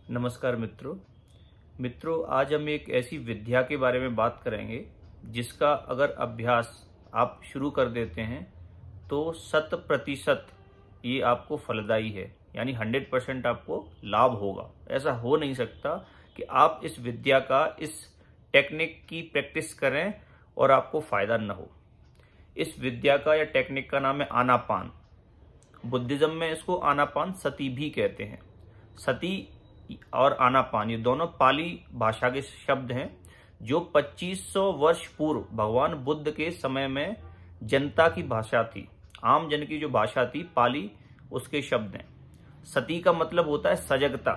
नमस्कार मित्रों, आज हम एक ऐसी विद्या के बारे में बात करेंगे जिसका अगर अभ्यास आप शुरू कर देते हैं तो 100% ये आपको फलदायी है, यानी 100% आपको लाभ होगा। ऐसा हो नहीं सकता कि आप इस विद्या का, इस टेक्निक की प्रैक्टिस करें और आपको फायदा न हो। इस विद्या का या टेक्निक का नाम है आनापान। बुद्धिज्म में इसको आनापान सती भी कहते हैं। सती और आनापान ये दोनों पाली भाषा के शब्द हैं जो 2500 वर्ष पूर्व भगवान बुद्ध के समय में जनता की भाषा थी, आम जन की जो भाषा थी पाली, उसके शब्द हैं। सती का मतलब होता है सजगता,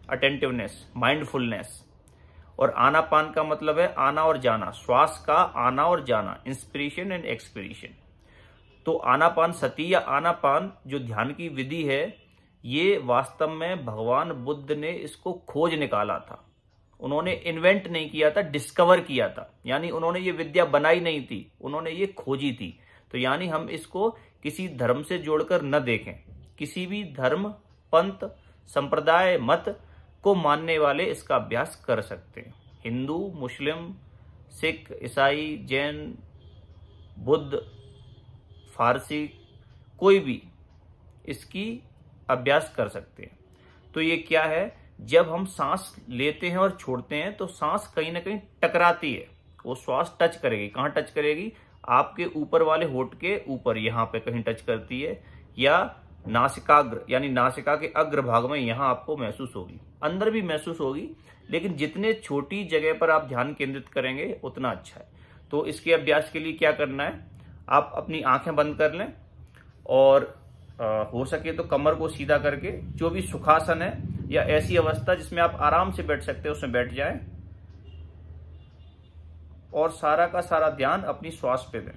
अटेंटिवनेस, माइंडफुलनेस, और आनापान का मतलब है आना और जाना, श्वास का आना और जाना, इंस्पिरेशन एंड एक्सपिरेशन। तो आनापान सती या आनापान जो ध्यान की विधि है, ये वास्तव में भगवान बुद्ध ने इसको खोज निकाला था। उन्होंने इन्वेंट नहीं किया था, डिस्कवर किया था। यानी उन्होंने ये विद्या बनाई नहीं थी, उन्होंने ये खोजी थी। तो यानी हम इसको किसी धर्म से जोड़कर न देखें। किसी भी धर्म, पंथ, संप्रदाय, मत को मानने वाले इसका अभ्यास कर सकते हैं। हिंदू, मुस्लिम, सिख, ईसाई, जैन, बुद्ध, फारसी, कोई भी इसकी अभ्यास कर सकते हैं। तो ये क्या है, जब हम सांस लेते हैं और छोड़ते हैं तो सांस कहीं ना कहीं टकराती है। वो श्वास टच करेगी, कहाँ टच करेगी? आपके ऊपर वाले होठ के ऊपर, यहाँ पे कहीं टच करती है, या नासिकाग्र यानी नासिका के अग्र भाग में, यहाँ आपको महसूस होगी। अंदर भी महसूस होगी, लेकिन जितने छोटी जगह पर आप ध्यान केंद्रित करेंगे उतना अच्छा है। तो इसके अभ्यास के लिए क्या करना है, आप अपनी आंखें बंद कर लें और हो सके तो कमर को सीधा करके जो भी सुखासन है या ऐसी अवस्था जिसमें आप आराम से बैठ सकते हैं उसमें बैठ जाएं और सारा का सारा ध्यान अपनी श्वास पे दें।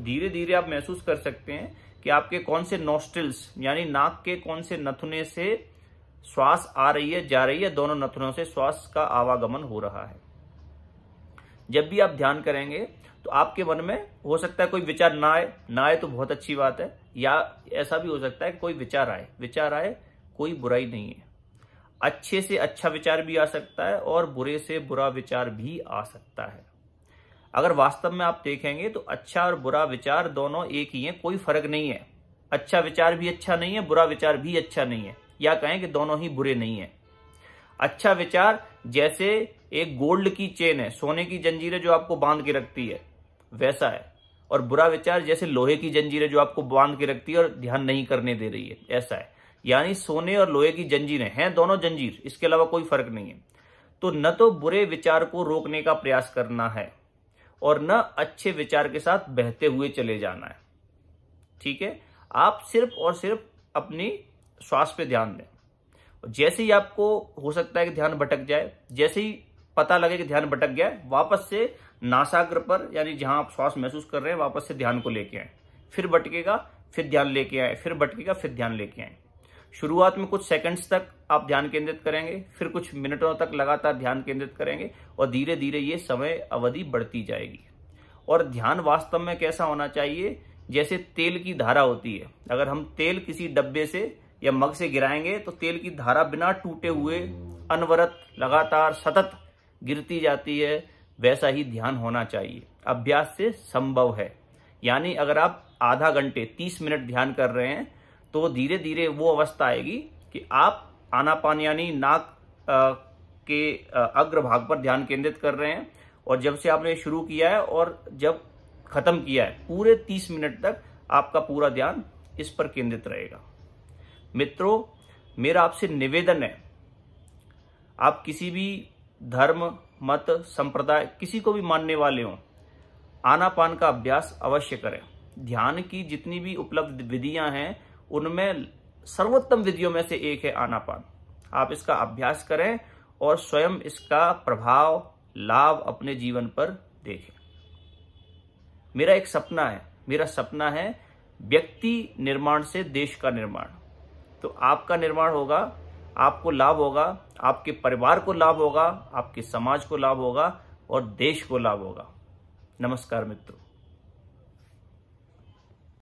धीरे धीरे आप महसूस कर सकते हैं कि आपके कौन से नॉस्ट्रिल्स यानी नाक के कौन से नथुने से श्वास आ रही है, जा रही है, दोनों नथुनों से श्वास का आवागमन हो रहा है। जब भी आप ध्यान करेंगे तो आपके मन में हो सकता है कोई विचार ना आए तो बहुत अच्छी बात है, या ऐसा भी हो सकता है कि कोई विचार आए, कोई बुराई नहीं है। अच्छे से अच्छा विचार भी आ सकता है और बुरे से बुरा विचार भी आ सकता है। अगर वास्तव में आप देखेंगे तो अच्छा और बुरा विचार दोनों एक ही है, कोई फर्क नहीं है। अच्छा विचार भी अच्छा नहीं है, बुरा विचार भी अच्छा नहीं है, या कहें कि दोनों ही बुरे नहीं है। अच्छा विचार जैसे एक गोल्ड की चेन है, सोने की जंजीरें जो आपको बांध के रखती है, वैसा है। और बुरा विचार जैसे लोहे की जंजीरें जो आपको बांध के रखती है और ध्यान नहीं करने दे रही है, ऐसा है। यानी सोने और लोहे की जंजीरें हैं, दोनों जंजीर, इसके अलावा कोई फर्क नहीं है। तो न तो बुरे विचार को रोकने का प्रयास करना है और न अच्छे विचार के साथ बहते हुए चले जाना है। ठीक है, आप सिर्फ और सिर्फ अपनी श्वास पे ध्यान दें। जैसे ही आपको हो सकता है कि ध्यान भटक जाए, जैसे ही पता लगे कि ध्यान भटक गया, वापस से नासाग्र पर यानी जहां आप श्वास महसूस कर रहे हैं, वापस से ध्यान को लेके आए। फिर भटकेगा, फिर ध्यान लेके आए, फिर भटकेगा, फिर ध्यान लेके आए। शुरुआत में कुछ सेकंड्स तक आप ध्यान केंद्रित करेंगे, फिर कुछ मिनटों तक लगातार ध्यान केंद्रित करेंगे और धीरे धीरे ये समय अवधि बढ़ती जाएगी। और ध्यान वास्तव में कैसा होना चाहिए, जैसे तेल की धारा होती है। अगर हम तेल किसी डब्बे से या मग से गिराएंगे तो तेल की धारा बिना टूटे हुए अनवरत, लगातार, सतत गिरती जाती है। वैसा ही ध्यान होना चाहिए। अभ्यास से संभव है। यानी अगर आप आधा घंटे 30 मिनट ध्यान कर रहे हैं तो धीरे धीरे वो अवस्था आएगी कि आप आनापान यानी नाक के अग्र भाग पर ध्यान केंद्रित कर रहे हैं, और जब से आपने शुरू किया है और जब खत्म किया है, पूरे 30 मिनट तक आपका पूरा ध्यान इस पर केंद्रित रहेगा। मित्रों, मेरा आपसे निवेदन है, आप किसी भी धर्म, मत, संप्रदाय, किसी को भी मानने वाले हों, आनापान का अभ्यास अवश्य करें। ध्यान की जितनी भी उपलब्ध विधियां हैं उनमें सर्वोत्तम विधियों में से एक है आनापान। आप इसका अभ्यास करें और स्वयं इसका प्रभाव, लाभ अपने जीवन पर देखें। मेरा एक सपना है व्यक्ति निर्माण से देश का निर्माण। तो आपका निर्माण होगा, आपको लाभ होगा, आपके परिवार को लाभ होगा, आपके समाज को लाभ होगा और देश को लाभ होगा। नमस्कार मित्रों।